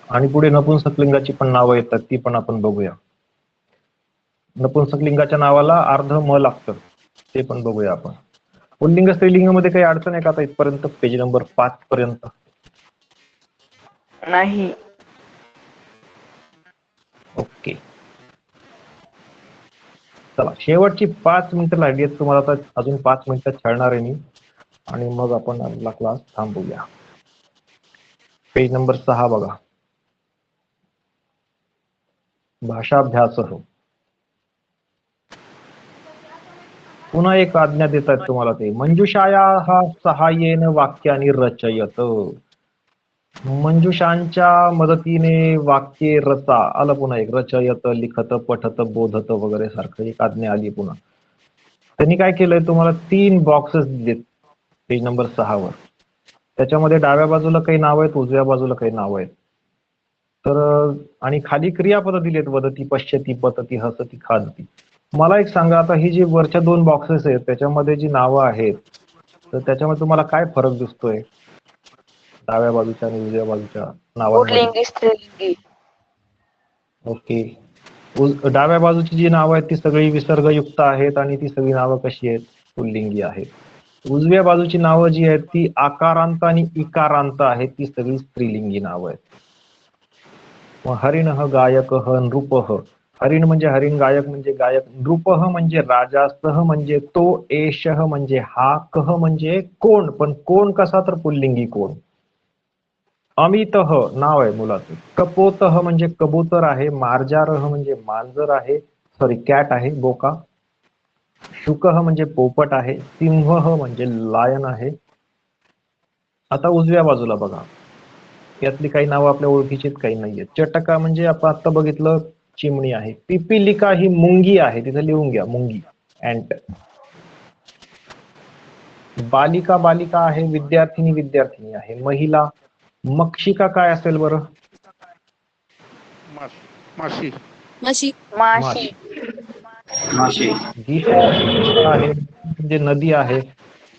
आणि पुढे नपुंसकलिंगाची पण नावं येतात, ती पण आपण बघूया. नपुंसकलिंगाच्या नावाला अर्ध म लागतं, ते पण बघूया आपण. पुल्लिंग स्त्रीलिंगामध्ये काही अडचण आहे का आता इथपर्यंत? पेज नंबर 5 पर्यंत नाही. ओके, चला शेवटची 5 मिनिटं लागली आहेत तुम्हाला. आता अजून 5 मिनिटात छाडणार आहे मी आणि मग आपण आपला क्लास थांबवूया. पेज नंबर 6 बघा, भाषाभ्यास. पुन्हा एक आज्ञा देत आहेत तुम्हाला ते. मंजुषाया हा सहाय्येन वाक्याने रचयत. मंजुषांच्या मदतीने वाक्ये रचा. आलं पुन्हा एक, रचयत, लिखत, पठत, बोधत वगैरे सारखं एक आज्ञा आली पुन्हा. त्यांनी काय केलंय तुम्हाला 3 बॉक्सेस दिलेत पेज नंबर 6 वर. त्याच्यामध्ये डाव्या बाजूला काही नाव आहेत, उजव्या बाजूला काही नाव आहेत. तर आणि खाली क्रियापद दिलेत, वदती, पश्यती, पतती, हसती, खादती. मला एक सांगा, आता ही जी वरच्या 2 बॉक्सेस आहेत त्याच्यामध्ये जी नावं आहेत तर त्याच्यामध्ये तुम्हाला काय फरक दिसतोय डाव्या बाजूच्या आणि उजव्या बाजूच्या नावांमध्ये? पुल्लिंगी, स्त्रीलिंगी. ओके, डाव्या बाजूची जी नावं आहेत ती सगळी विसर्गयुक्त आहेत आणि ती सगळी नावं कशी आहेत? पुल्लिंगी आहेत. उजव्या बाजूची नावं जी आहेत ती आकारांत आणि इकारांत आहेत, ती सगळी स्त्रीलिंगी नावं आहेत. मग हरिण, गायक, नृप. हरिण म्हणजे हरिण, गायक म्हणजे गायक, नृप म्हणजे राजा, सह म्हणजे तो, एष म्हणजे हा, कह म्हणजे कोण. पण कोण कसा तर पुल्लिंगी कोण. अमित नाव आहे मुलाचं. कपोत म्हणजे कबूतर आहे. मार्जार म्हणजे मांजर आहे, सॉरी कॅट आहे, बोका. शुक म्हणजे पोपट आहे. सिंह म्हणजे लायन आहे. आता उजव्या बाजूला बघा, यातली काही नावं आपल्या ओळखीची काही नाहीये. चटका म्हणजे आपण आता बघितलं चिमणी आहे. पिपिलिका ही मुंगी आहे, तिथे लिहून घ्या मुंगी, अँट. बालिका बालिका आहे, विद्यार्थिनी विद्यार्थिनी आहे, महिला मक्षिका काय असेल बरं? माशी. माशी. माशी. माशी. गीता आहे म्हणजे नदी आहे,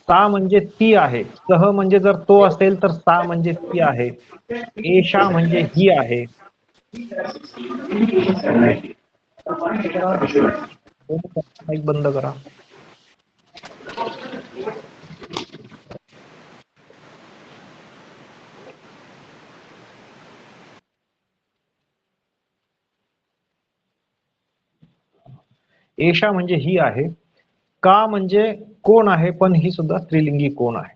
सा म्हणजे ती आहे, सह म्हणजे जर तो असेल तर सा म्हणजे ती आहे, एषा म्हणजे ही आहे. माईक बंद करा. एषा म्हणजे ही आहे, का म्हणजे कोण आहे, पण ही सुद्धा स्त्रीलिंगी कोण आहे.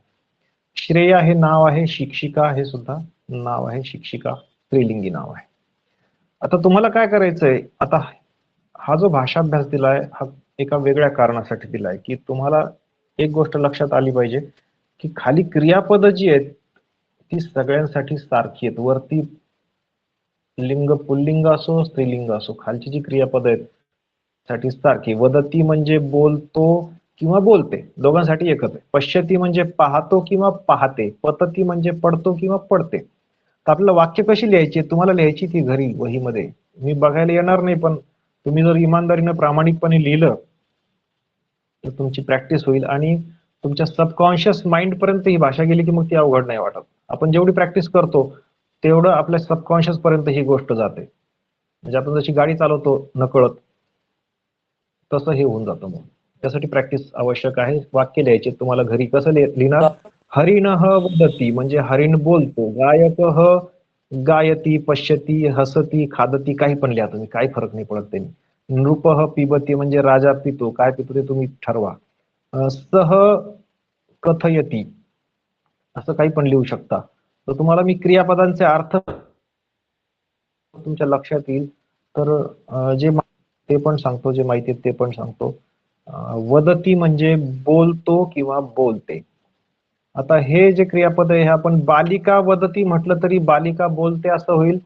श्रेया हे नाव आहे, शिक्षिका हे सुद्धा नाव आहे, शिक्षिका स्त्रीलिंगी नाव आहे. आता तुम्हाला काय करायचंय, आता हा जो भाषाभ्यास दिलाय हा एका वेगळ्या कारणासाठी दिलाय, की तुम्हाला एक गोष्ट लक्षात आली पाहिजे की खाली क्रियापद जी आहेत ती सगळ्यांसाठी सारखी आहेत. वरती लिंग पुल्लिंग असो स्त्रीलिंग असो, खालची जी क्रियापद आहेत साठी सारखी. वदती म्हणजे बोलतो किंवा बोलते, दोघांसाठी एकच आहे. पश्यती म्हणजे पाहतो किंवा पाहते, पतती म्हणजे पडतो किंवा पडते. तर आपल्याला वाक्य कशी लिहायची, तुम्हाला लिहायची ती घरी वहीमध्ये, मी बघायला येणार नाही, पण तुम्ही जर इमानदारीनं प्रामाणिकपणे लिहिलं तर तुमची प्रॅक्टिस होईल आणि तुमच्या सबकॉन्शियस माइंड पर्यंत ही भाषा गेली की मग ती अवघड नाही वाटत. आपण जेवढी प्रॅक्टिस करतो तेवढं आपल्या सबकॉन्शियस पर्यंत ही गोष्ट जाते. म्हणजे आपण जशी गाडी चालवतो नकळत तसं हे होऊन जातं. मग त्यासाठी प्रॅक्टिस आवश्यक आहे. वाक्य लिहायचे तुम्हाला घरी. कसं लिहिणार? हरिणः वदती म्हणजे हरिण बोलतो, गायकः गायती, पश्यती, हसती, खादती, काही पण लिहा तुम्ही, काही फरक नाही पडत त्यांनी. नृपः पिबती म्हणजे राजा पितो, काय पितो ते तुम्ही ठरवा. सह कथयती असं काही पण लिहू शकता. तर तुम्हाला मी क्रियापदांचे अर्थ तुमच्या लक्षात येईल. तर जे ते पण सांगतो, जे माहिती ते पण सांगतो. वदती म्हणजे बोलतो किंवा बोलते. आता हे जे क्रियापद आहे हे आपण बालिका वदती म्हटलं तरी बालिका बोलते असं होईल,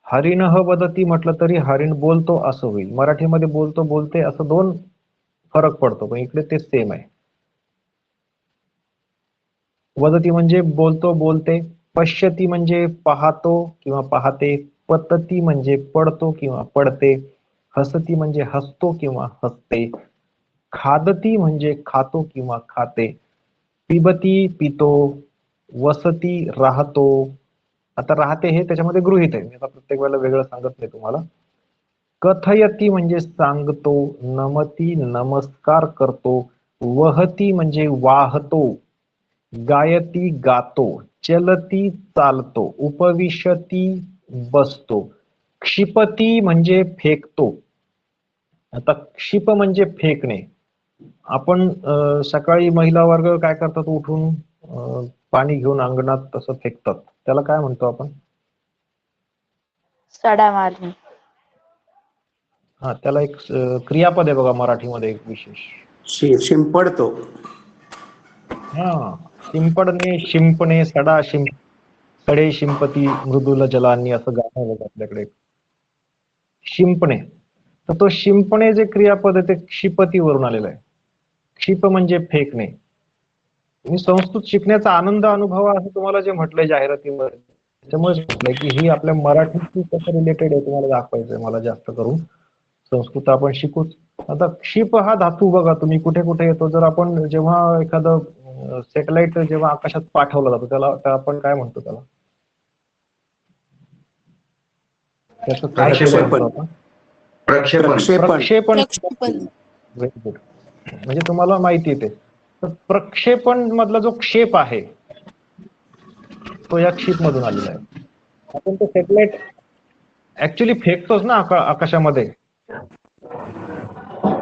हरिणः वदती म्हटलं तरी हरिण बोलतो असं होईल. मराठीमध्ये बोलतो बोलते असं दोन फरक पडतो, पण इकडे ते सेम आहे. वदती म्हणजे बोलतो बोलते, पश्यती म्हणजे पाहतो किंवा पाहते, पतती म्हणजे पडतो किंवा पडते, हसती म्हणजे हसतो किंवा हसते, खादती म्हणजे खातो किंवा खाते, पिबती पितो, वसती राहतो. आता राहते हे त्याच्यामध्ये गृहीत आहे, मी आता प्रत्येक वेळेला वेगळं सांगत नाही तुम्हाला. कथयती म्हणजे सांगतो, नमती नमस्कार करतो, वहती म्हणजे वाहतो, गायती गातो, चलती चालतो, उपविशती बसतो, क्षिपती म्हणजे फेकतो. आता क्षिप म्हणजे फेकणे. आपण सकाळी महिला वर्ग काय करतात, उठून पाणी घेऊन अंगणात तसं फेकतात, त्याला काय म्हणतो आपण? सडा मारणे. हा, त्याला एक क्रियापद आहे बघा मराठीमध्ये एक विशेष. शिंपडतो. हा, शिंपडणे, शिंपणे, सडा सडे शिंपती मृदुल जलांनी असं गाणं आहे बघा आपल्याकडे, शिंपणे. तर तो शिंपणे जे क्रियापद आहे ते क्षिपतीवरून आलेलं आहे. क्षिप म्हणजे फेकणे. मी संस्कृत शिकण्याचा आनंद अनुभव असं तुम्हाला जे म्हटलंय जाहिरातीमध्ये, त्याच्यामुळेच म्हटलंय की ही आपल्या मराठीशी कसं रिलेटेड आहे तुम्हाला दाखवायचंय मला जास्त करून. संस्कृत आपण शिकूच. आता क्षिप हा धातू बघा तुम्ही कुठे कुठे येतो. जर आपण जेव्हा एखादं सॅटेलाइट जेव्हा आकाशात पाठवला जातो त्याला आपण काय म्हणतो, त्याला त्याचं काय केलं म्हणतो आपण? प्रक्षेपण. व्हेरी गुड, म्हणजे तुम्हाला माहिती येते. तर प्रक्षेपण मधला जो क्षेप आहे तो या क्षिप मधून आलेला आहे. आपण तो सॅटेलाइट ऍक्च्युली फेकतोच ना आकाशामध्ये.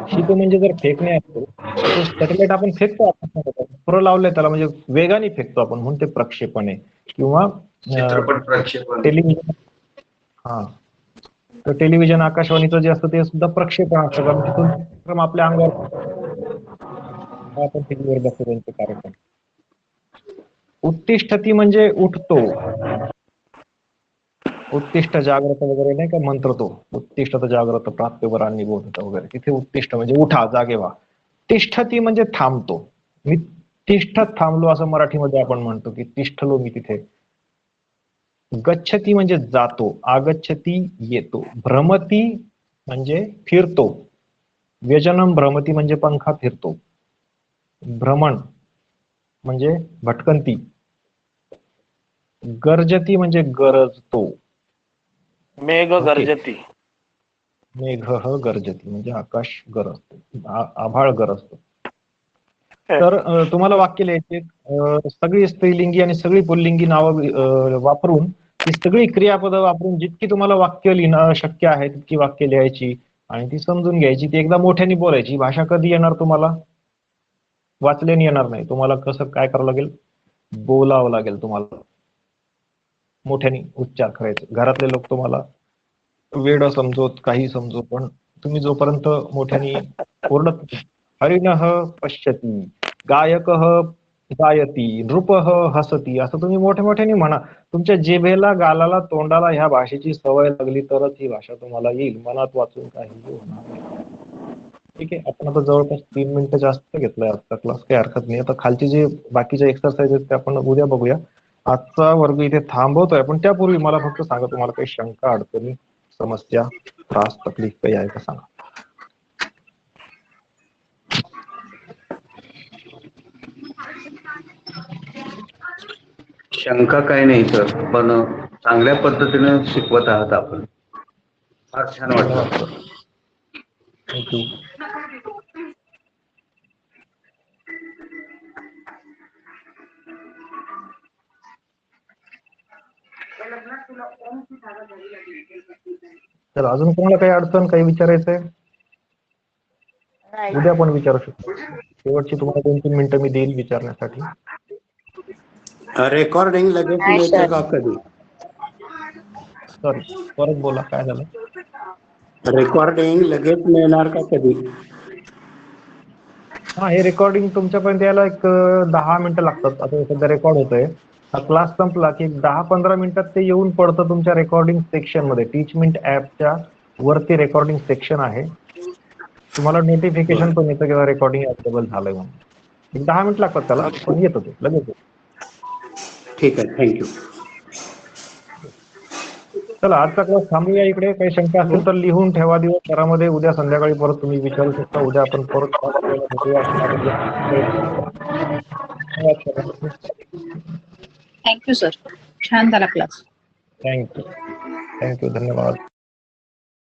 क्षिप म्हणजे जर फेकणे असतो तो सॅटेलाइट आपण फेकतो आकाशामध्ये, पुरं लावलंय त्याला, म्हणजे वेगाने फेकतो आपण, म्हणून ते प्रक्षेपण आहे. किंवा चित्रपट प्रक्षेपण. टेलिव्हिजन. हा, तर टेलिव्हिजन आकाशवाणीचं जे असतं ते सुद्धा प्रक्षेपण असतं, कारण तिथून आपल्या अंगावर आपण टीव्हीवर बघतो त्यांचे कार्यक्रम. उत्तिष्ठती म्हणजे उठतो. उत्तिष्ठ जाग्रत वगैरे नाही का मंत्र, तो उत्तिष्ठ जाग्रत प्राप्यवरांनी बोलत वगैरे, तिथे उत्तिष्ठ म्हणजे उठा, जागे व्हा. तिष्ठती म्हणजे थांबतो. मी तिष्ठत थांबलो असं मराठीमध्ये आपण म्हणतो की तिष्ठलो मी तिथे. गच्छती म्हणजे जातो, आगच्छती येतो, भ्रमती म्हणजे फिरतो, व्यजनम भ्रमती म्हणजे पंखा फिरतो, भ्रमण म्हणजे भटकंती, गर्जती म्हणजे गरजतो, मेघ गर्जती. मेघ गर्जती म्हणजे आकाश गरजतो, आभाळ गरजतो. तर तुम्हाला वाक्य लिहायचे, सगळी स्त्रीलिंगी आणि सगळी पुल्लिंगी नावं वापरून, ती सगळी क्रियापदं वापरून जितकी तुम्हाला वाक्य लिहिणं शक्य आहे तितकी वाक्य लिहायची आणि ती समजून घ्यायची. ती एकदा मोठ्याने बोलायची. भाषा कधी येणार तुम्हाला? वाचल्याने येणार नाही. तुम्हाला कसं काय करावं लागेल? बोलावं लागेल तुम्हाला. मोठ्याने उच्चार करायचे. घरातले लोक तुम्हाला वेड समजोत, काही समजो, पण तुम्ही जोपर्यंत मोठ्याने ओरडत हरिणः पश्यती, गायकः गायती, नृपः हसती, असं तुम्ही मोठ्या मोठ्याने म्हणा. तुमच्या जिभेला, गालाला, तोंडाला ह्या भाषेची सवय लागली तरच ही भाषा तुम्हाला येईल. मनात वाचून काही होणार नाही. ठीक आहे, आपण आता जवळपास 3 मिनिटं जास्त घेतलाय आजचा क्लास, काही हरकत नाही. आता खालचे जे बाकीचे एक्सरसाइज आहेत ते आपण उद्या बघूया. आजचा वर्ग इथे थांबवतोय, पण त्यापूर्वी मला फक्त सांगा, तुम्हाला काही शंका, अडचणी, समस्या, त्रास, तकलीफ काही आहे का सांगा. शंका काय नाही सर, पण चांगल्या पद्धतीने शिकवत आहात आपण. फार छान वाटतं. थँक्यू. तर अजून कोणाला काही अडचण, काही विचारायचंय? नाही. उद्या पण विचारू शकतो. शेवटची तुम्हाला 2-3 मिनिटं मी देईल विचारण्यासाठी. रेकॉर्डिंग लगेच नाही, मिळते सर. का कधी? सॉरी, परत बोला, काय झालं? रेकॉर्डिंग लगेच मिळणार का कधी? हा, हे रेकॉर्डिंग तुमच्यापर्यंत यायला एक 10 मिनिटं लागतात. आता सध्या रेकॉर्ड होतंय. हा क्लास संपला की 10-15 मिनिटात ते येऊन पडतं तुमच्या रेकॉर्डिंग सेक्शन मध्ये. टीचमेंट ऍपच्या वरती रेकॉर्डिंग सेक्शन आहे. तुम्हाला नोटिफिकेशन पण येतं किंवा रेकॉर्डिंग अवेलेबल झालंय म्हणून. एक 10 मिनिट लागतात त्याला, पण येतं ते लगेच. ठीक आहे, थँक्यू. चला, आजचा क्लास थांबूया इकडे. काही शंका असेल तर लिहून ठेवा दिवसभरामध्ये. उद्या संध्याकाळी परत तुम्ही विचारू शकता. उद्या आपण परत भेटूया. थँक्यू सर, छान झाला क्लास. थँक्यू, धन्यवाद.